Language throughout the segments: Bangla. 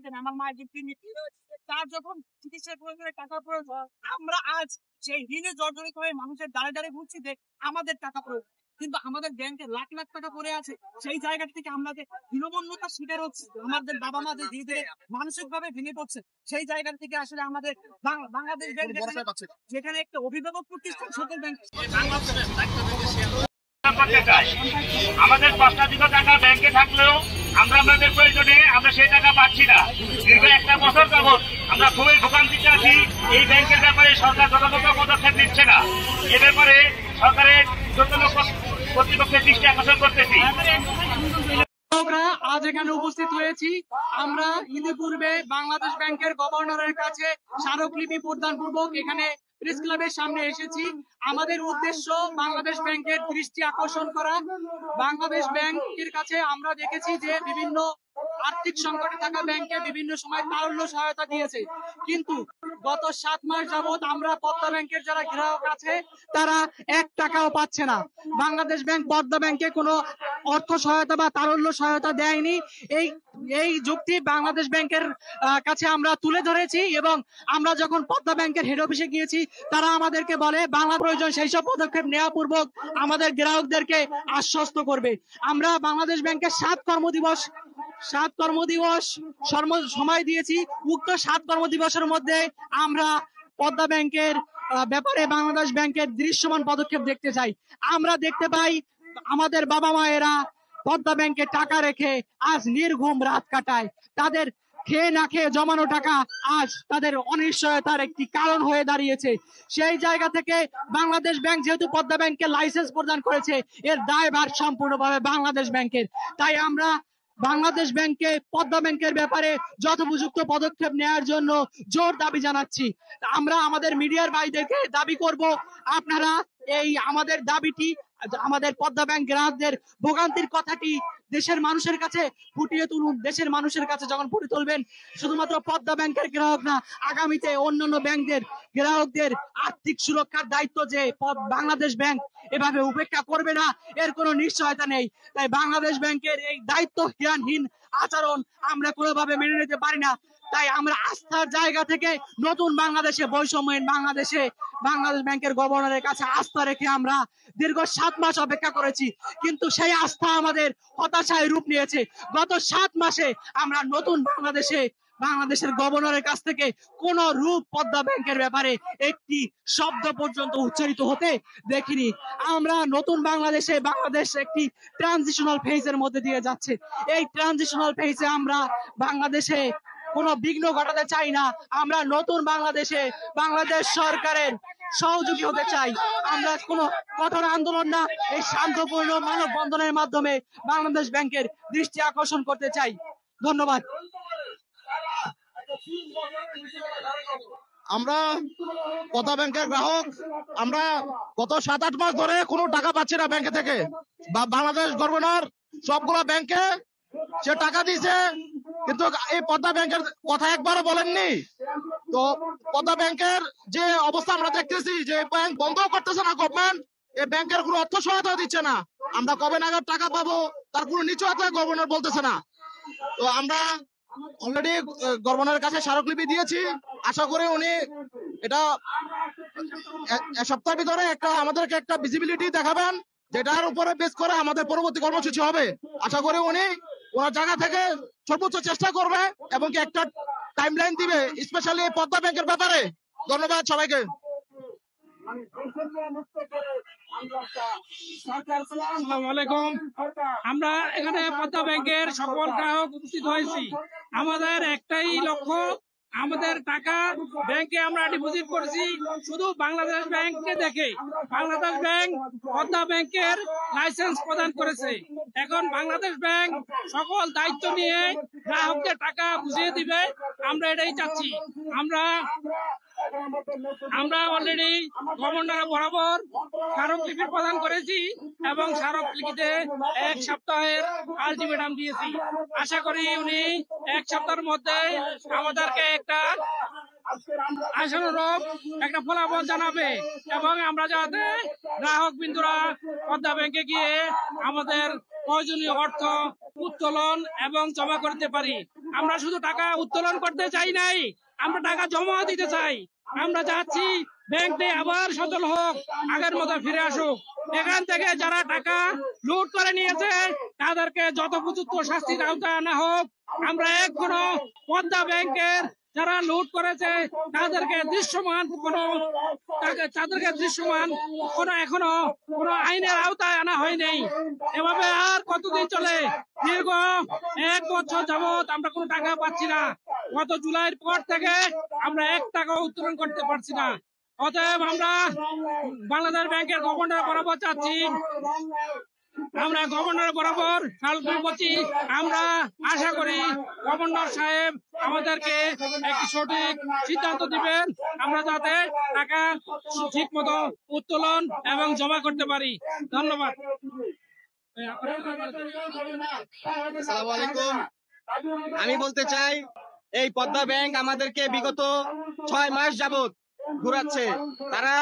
দেন আমার মায়ের কিডনি, তার যখন চিকিৎসার প্রয়োজনে টাকার প্রয়োজন, আমরা আজ সেই ঋণে জর্জরিত হয়ে মানুষের দ্বারে দ্বারে ঘুরছি যে আমাদের টাকা প্রয়োজন, কিন্তু আমাদের ব্যাংকে লাখ লাখ টাকা পড়ে আছে। সেই জায়গা থেকে আমরা যে হীনমন্যতার শিকার হচ্ছি, আমাদের বাবা মা যে ধীরে ধীরে মানসিক ভাবে ভেঙে পড়ছে, সেই জায়গা থেকে আসলে আমাদের বাংলাদেশ ব্যাংক যেখানে একটা অভিভাবক প্রতিষ্ঠান সকল ব্যাংক আমাদের 5 টাকা ব্যাংকে থাকলেও আমরা আমাদের প্রয়োজনে আমরা সেই টাকা পাচ্ছি না। দীর্ঘ 1 বছর যাবৎ আমরা খুবই ভোগান্তিতে আছি। এই ব্যাংকের ব্যাপারে সরকার যথাযথ পদক্ষেপ নিচ্ছে না। এ ব্যাপারে সরকারের কর্তৃপক্ষের দৃষ্টি আকর্ষণ করতেছি। আজ এখানে উপস্থিত হয়েছি। আমরা ইতিপূর্বে বাংলাদেশ ব্যাংকের গভর্নরের কাছে স্মারকলিপি প্রদান পূর্বক এখানে প্রেস ক্লাবের সামনে এসেছি। আমাদের উদ্দেশ্য বাংলাদেশ ব্যাংকের দৃষ্টি আকর্ষণ করা। বাংলাদেশ ব্যাংকের কাছে আমরা দেখেছি যে বিভিন্ন আর্থিক সংকটে থাকা ব্যাংকে বিভিন্ন সময় তারল্য সহায়তা দিয়েছে, কিন্তু গত 7 মাস যাবৎ আমরা পদ্মা ব্যাংকের যারা গ্রাহক আছে তারা 1 টাকাও পাচ্ছে না। বাংলাদেশ ব্যাংক পদ্মা ব্যাংকে কোনো অর্থ সহায়তা বা তারল্য সহায়তা দেয়নি। এই যুক্তি বাংলাদেশ ব্যাংকের কাছে আমরা তুলে ধরেছি এবং আমরা যখন পদ্মা ব্যাংকের হেড অফিসে গিয়েছি তারা আমাদেরকে বলে বাংলা প্রয়োজন সেই সব পদক্ষেপ নেওয়া পূর্বক আমাদের গ্রাহকদেরকে আশ্বস্ত করবে। আমরা বাংলাদেশ ব্যাংকের 7 কর্মদিবস সময় দিয়েছি। উক্ত 7 কর্মদিবসের মধ্যে আমরা পদ্মা ব্যাংকের ব্যাপারে বাংলাদেশ ব্যাংকের দৃশ্যমান পদক্ষেপ দেখতে চাই। আমরা দেখতে পাই আমাদের বাবা মায়েরা পদ্মা ব্যাংকে টাকা রেখে আজ নির্ঘুম রাত কাটায়। তাদের খেয়ে না খেয়ে জমানো টাকা আজ তাদের অনিশ্চয়তার একটি কারণ হয়ে দাঁড়িয়েছে। সেই জায়গা থেকে বাংলাদেশ ব্যাংক যেহেতু পদ্মা ব্যাংকে লাইসেন্স প্রদান করেছে, এর দায়ভার সম্পূর্ণভাবে বাংলাদেশ ব্যাংকের। তাই আমরা বাংলাদেশ ব্যাংকে পদ্মা ব্যাংকের ব্যাপারে যথোপযুক্ত পদক্ষেপ নেওয়ার জন্য জোর দাবি জানাচ্ছি। আমরা আমাদের মিডিয়ার ভাইদেরকে দাবি করব, আপনারা এই আমাদের দাবিটি, আমাদের পদ্মা ব্যাংক গ্রাহকদের ভোগান্তির কথাটি দেশের মানুষের কাছে ফুটিয়ে তুলুন। দেশের মানুষের কাছে যখন ফুটিয়ে তুলবেন, শুধুমাত্র পদ্মা ব্যাংকের গ্রাহক না, আগামীতে অন্যান্য ব্যাংকের গ্রাহকদের আর্থিক সুরক্ষার দায়িত্ব যে বাংলাদেশ ব্যাংক এভাবে উপেক্ষা করবে না, এর কোনো নিশ্চয়তা নেই। তাই বাংলাদেশ ব্যাংকের এই দায়িত্বজ্ঞানহীন আচরণ আমরা কোনোভাবে মেনে নিতে পারি না। তাই আমরা আস্থার জায়গা থেকে নতুন বাংলাদেশে, বৈষম্যহীন বাংলাদেশে বাংলাদেশ ব্যাংকের গভর্নরের কাছে আস্থা রেখে আমরা দীর্ঘ 7 মাস অপেক্ষা করেছি, কিন্তু সেই আস্থা আমাদের হতাশায় রূপ নিয়েছে। গত 7 মাসে আমরা নতুন বাংলাদেশের গভর্নরের কাছ থেকে কোন রূপ পদ্মা ব্যাংকের ব্যাপারে একটি শব্দ পর্যন্ত উচ্চারিত হতে দেখিনি। আমরা নতুন বাংলাদেশ একটি ট্রানজিশনাল ফেজের মধ্যে দিয়ে যাচ্ছে। এই ট্রানজিশনাল ফেজে আমরা বাংলাদেশে কোনো বিঘ্ন ঘটাতে চাই না। আমরা নতুন বাংলাদেশ সরকারের সহযোগী হতে চাই। আমরা কোনো কঠোর আন্দোলন না, এই শান্তপূর্ণ মানববন্ধনের মাধ্যমে বাংলাদেশ ব্যাংকের দৃষ্টি আকর্ষণ করতে চাই। ধন্যবাদ। আমরা পদ্মা ব্যাংকের গ্রাহক। আমরা গত 7-8 মাস ধরে কোনো টাকা পাচ্ছি না ব্যাংকে থেকে। বাংলাদেশ গভর্নর সবগুলো ব্যাংকে সে টাকা দিয়েছে, কিন্তু এই পদ্মা ব্যাংকের কথা একবারও বলেননি। তো পদ্মা ব্যাংকের যে অবস্থা আমরা দেখতেছি, যে ব্যাংক বন্ধ করতেছে না গভর্নমেন্ট, এই ব্যাংকের কোনো অর্থ সহায়তা দিচ্ছে না। আমরা কবে নাগাদ টাকা পাবো তার কোনো নিশ্চয়তা গভর্নর বলতেছে না। তো আমরা অলরেডি গভর্নরের কাছে স্মারকলিপি দিয়েছি। আশা করি উনি এটা 1 সপ্তাহের ভিতরে আমাদেরকে একটা ভিজিবিলিটি দেখাবেন, যেটার উপরে বেস করে আমাদের পরবর্তী কর্মসূচি হবে। আশা করি উনি ওনার জায়গা থেকে সর্বোচ্চ চেষ্টা করবে এবং একটা টাইমলাইন দিবে, স্পেশালি পদ্মা ব্যাংকের ব্যাপারে। ধন্যবাদ সবাইকে। আমরা এখানে পদ্মা ব্যাংকের সকল গ্রাহক উপস্থিত হয়েছি। আমাদের একটাই লক্ষ্য, আমাদের টাকা ব্যাংকে আমরা ডিপোজিট করছি শুধু বাংলাদেশ ব্যাংককে দেখে। বাংলাদেশ ব্যাংক পদ্মা ব্যাংকের লাইসেন্স প্রদান করেছে। এখন বাংলাদেশ ব্যাংক সকল দায়িত্ব নিয়ে গ্রাহকদের টাকা বুঝিয়ে দিবে, আমরা এটাই চাচ্ছি। আমরা অলরেডি গভর্নর বরাবর স্মারকলিপি প্রদান করেছি এবং স্মারকলিপিতে 1 সপ্তাহের আলটিমেটাম দিয়েছি। আশা করি উনি 1 সপ্তাহের মধ্যে আমাদেরকে একটা আশানুরূপ একটা ফলাফল জানাবে এবং আমরা যাতে গ্রাহক বিন্দুরা পদ্মা ব্যাংকে গিয়ে আমাদের প্রয়োজনীয় অর্থ উত্তোলন এবং জমা করতে পারি। আমরা শুধু টাকা উত্তোলন করতে চাই নাই, আমরা টাকা জমা দিতে চাই। আমরা চাচ্ছি ব্যাংকটি আবার সচল হোক, আগের মতো ফিরে আসুক। এখান থেকে যারা টাকা লুট করে নিয়েছে তাদেরকে যথোপযুক্ত শাস্তির আওতায় আনা হোক। আমরা এখনো পদ্মা ব্যাংকের যারা লুট করেছে তাদেরকে দৃশ্যমান এখনো কোনো আইনের আওতায় আনা হয়নি। এভাবে আর কতদিন চলে? দীর্ঘ 1 বছর যাবত আমরা কোনো টাকা পাচ্ছি না। গত জুলাইয়ের পর থেকে আমরা 1 টাকাও উত্তোলন করতে পারছি না। অতএব আমরা বাংলাদেশ ব্যাংকের গভর্নর বরাবর চাচ্ছি, আমরা গভর্নর বরাবর বলছি, আমরা আশা করি গভর্নর সাহেব আমাদেরকে একটি সঠিক সিদ্ধান্ত দিবেন, আমরা যাতে টাকা ঠিক মতো উত্তোলন এবং জমা করতে পারি। ধন্যবাদ। আসসালামু আলাইকুম। আমি বলতে চাই, এই পদ্মা ব্যাংক আমাদেরকে বিগত 6 মাস যাবত ঘুরাচ্ছে। তারা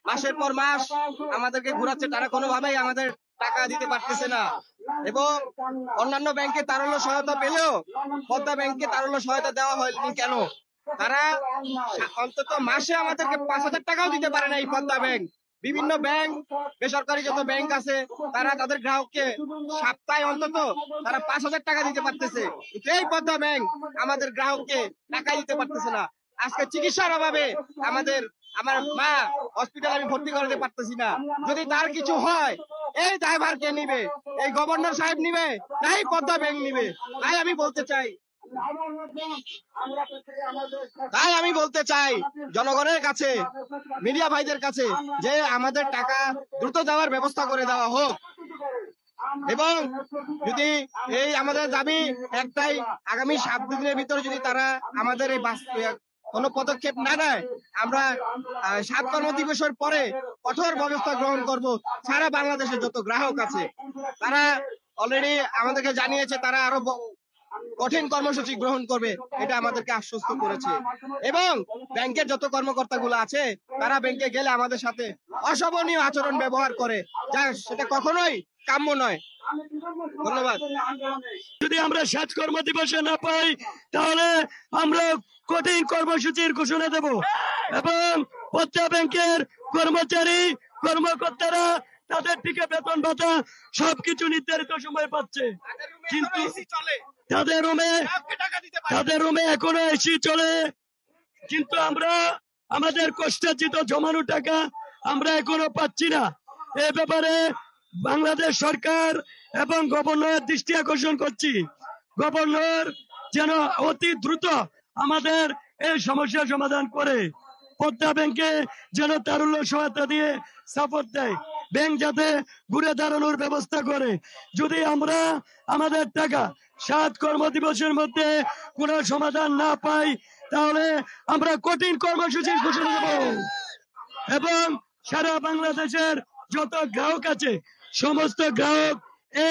মাসের পর মাস আমাদেরকে ঘুরাচ্ছে, তারা কোনোভাবেই আমাদের টাকা দিতে পারতেছে না। এবং অন্যান্য ব্যাংকে তারল্য সহায়তা পেলেও পদ্মা ব্যাংকে তারল্য সহায়তা দেওয়া হয়নি কেন? তারা অন্তত মাসে আমাদেরকে 5,000 টাকাও দিতে পারে না এই পদ্মা ব্যাংক। বিভিন্ন ব্যাংক, বেসরকারি যত ব্যাংক আছে, তারা তাদের গ্রাহককে সপ্তাহে অন্তত তারা 5,000 টাকা দিতে পারতেছে। এই পদ্মা ব্যাংক আমাদের গ্রাহককে টাকা দিতে পারতেছে না। আজকে চিকিৎসার অভাবে আমার মা হসপিটালে আমি ভর্তি করাতে পারতেছি না। যদি তার কিছু হয়, এই দায়ভার কে নিবে? এই গভর্নর সাহেব নিবে না এই পদ্মা ব্যাংক নিবে? তাই আমি বলতে চাই জনগণের কাছে, মিডিয়া ভাইদের কাছে, যে আমাদের টাকা দ্রুত দেওয়ার ব্যবস্থা করে দেওয়া হোক। এবং যদি এই আমাদের দাবি একটাই, আগামী 7 দিনের ভিতরে যদি তারা আমাদের এই কোনো পদক্ষেপ না নেয়, আমরা 7 কর্মদিবসের পরে কঠোর ব্যবস্থা গ্রহণ করব। সারা বাংলাদেশের যত গ্রাহক আছে তারা অলরেডি আমাদেরকে জানিয়েছে তারা আরো কঠিন কর্মসূচি গ্রহণ করবে, এটা আমাদেরকে আশ্বস্ত করেছে। এবং ব্যাংকের যত কর্মকর্তা গুলো আছে তারা ব্যাংকে গেলে আমাদের সাথে অশোভনীয় আচরণ ব্যবহার করে, যা সেটা কখনোই কাম্য নয়। ধন্যবাদ। যদি আমরা 7 কর্মদিবসে না পাই তাহলে আমরা কঠিন কর্মসূচির ঘোষণা দেব। এবং পদ্মা ব্যাংকের কর্মচারী কর্মকর্তারা তাদের থেকে বেতন ভাতা সবকিছু নির্ধারিত সময় পাচ্ছে, কিন্তু তাদের রুমে এখনো এসি চলে। কিন্তু আমরা আমাদের কষ্টার্জিত জমানো টাকা আমরা এখনো পাচ্ছি না। এ ব্যাপারে বাংলাদেশ সরকার এবং গভর্নরের দৃষ্টি আকর্ষণ করছি। গভর্নর যেন অতি দ্রুত আমাদের এই সমস্যার সমাধান করে, পদ্মা ব্যাংকে যেন তারল্য সহায়তা দিয়ে সাপোর্ট দেয়, ব্যাংক যাতে ঘুরে দাঁড়ানোর ব্যবস্থা করে। যদি আমরা আমাদের টাকা 7 কর্মদিবসের মধ্যে কোনো সমাধান না পাই তাহলে আমরা কঠিন কর্মসূচির ঘোষণা দেব। এবং সারা বাংলাদেশের যত গ্রাহক আছে সমস্ত গ্রাহক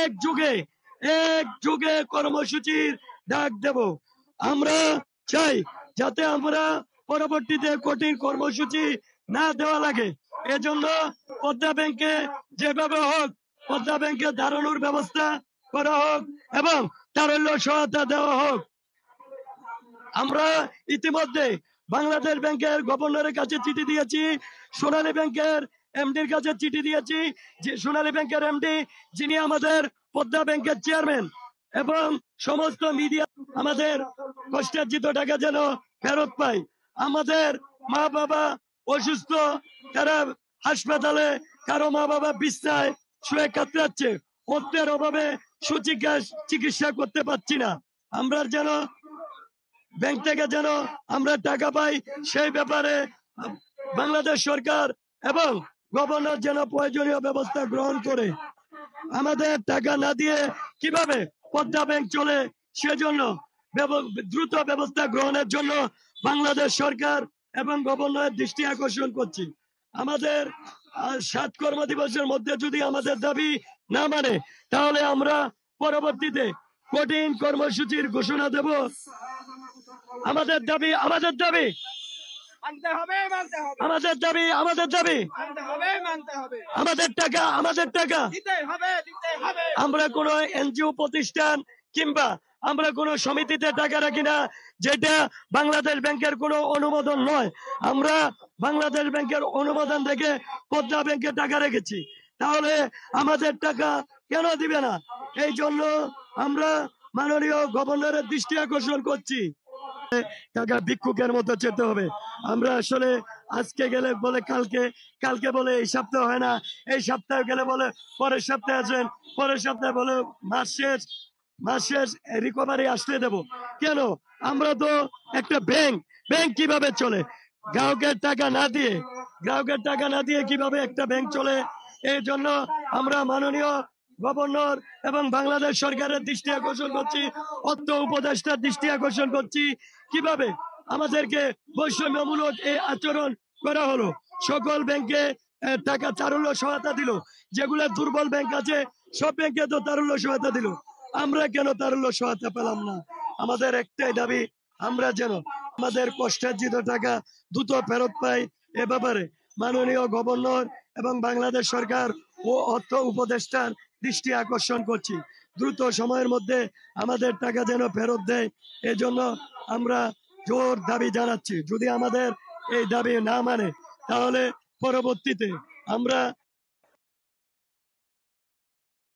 একযোগে কর্মসূচির ডাক দেব। আমরা চাই যাতে আমরা পরবর্তীতে কঠিন কর্মসূচি না দেওয়া লাগে। এজন্য পদ্মা ব্যাংকে যেভাবে হোক পদ্মা ব্যাংকে দাঁড়ানোর ব্যবস্থা করা হোক এবং তারল্য সহায়তা দেওয়া হোক। আমরা ইতিমধ্যে বাংলাদেশ ব্যাংকের গভর্নরের কাছে চিঠি দিয়েছি, সোনালী ব্যাংকের এমডির কাছে চিঠি দিয়েছি। যে সোনালী ব্যাংকের এমডি যিনি আমাদের পদ্মা ব্যাংকের চেয়ারম্যান, এবং সমস্ত মিডিয়া আমাদের কষ্টার্জিত টাকা যেন ফেরত পায়। আমাদের মা বাবা অসুস্থ, তারা হাসপাতালে, কারো মা বাবা বিছনায় শুয়ে কাতরাচ্ছে, অর্থের অভাবে চিকিৎসা করতে পারছি না। আমরা যেন ব্যাংক থেকে যেন আমরা টাকা পাই, সেই ব্যাপারে বাংলাদেশ সরকার এবং গভর্নর যেন প্রয়োজনীয় ব্যবস্থা গ্রহণ করে। আমাদের টাকা না দিয়ে কিভাবে পদ্মা ব্যাংক চলে, সেজন্য দ্রুত ব্যবস্থা গ্রহণের জন্য বাংলাদেশ সরকার এবং গভর্নরের দৃষ্টি আকর্ষণ করছি। আমাদের 7 কর্মদিবসের মধ্যে যদি আমাদের দাবি না মানে তাহলে আমরা পরবর্তীতে কঠিন কর্মসূচির ঘোষণা দেব। আমাদের দাবি মানতে হবে মানতে হবে আমাদের দাবি মানতে হবে মানতে হবে আমাদের টাকা দিতে হবে আমরা কোন এনজিও প্রতিষ্ঠান কিংবা আমরা কোন সমিতিতে টাকা রাখি না যেটা বাংলাদেশ ব্যাংকের কোনো অনুমোদন নয়। আমরা বাংলাদেশ ব্যাংকের অনুমোদন থেকে পদ্মা ব্যাংকে টাকা রেখেছি, তাহলে আমাদের টাকা কেন দিবে না? এই জন্য আমরা মাননীয় গভর্নরের দৃষ্টি আকর্ষণ করছি, টাকা ভিক্ষুকের মতো যেতে হবে। আমরা আসলে আজকে গেলে বলে কালকে বলে এই সপ্তাহ হয় না, এই সপ্তাহে গেলে বলে পরের সপ্তাহে আসবেন, পরের সপ্তাহে বলে মাস শেষ রিকভারি আসলে দেব। কেন? আমরা তো একটা ব্যাংক কিভাবে চলে? গ্রাহকের টাকা না দিয়ে কিভাবে একটা ব্যাংক চলে? এই জন্য আমরা মাননীয় গভর্নর এবং বাংলাদেশ সরকারের দৃষ্টি আকর্ষণ করছি, অর্থ উপদেষ্টার দৃষ্টি আকর্ষণ করছি, কিভাবে আমাদেরকে বৈষম্যমূলক এই আচরণ করা হলো। সকল ব্যাংকে টাকা তারল্য সহায়তা দিল, যেগুলো দুর্বল ব্যাংক আছে সব ব্যাংকে তো তারল্য সহায়তা দিল, আমরা কেন তারল্য সহায়তা পেলাম না? আমাদের একটাই দাবি, আমরা যেন আমাদের কষ্টার্জিত টাকা দ্রুত ফেরত পাই। এ ব্যাপারে মাননীয় গভর্নর এবং বাংলাদেশ সরকার ও অর্থ উপদেষ্টার দৃষ্টি আকর্ষণ করছি, দ্রুত সময়ের মধ্যে আমাদের টাকা যেন ফেরত দেয়। এজন্য আমরা জোর দাবি জানাচ্ছি। যদি আমাদের এই দাবি না মানে তাহলে পরবর্তীতে আমরা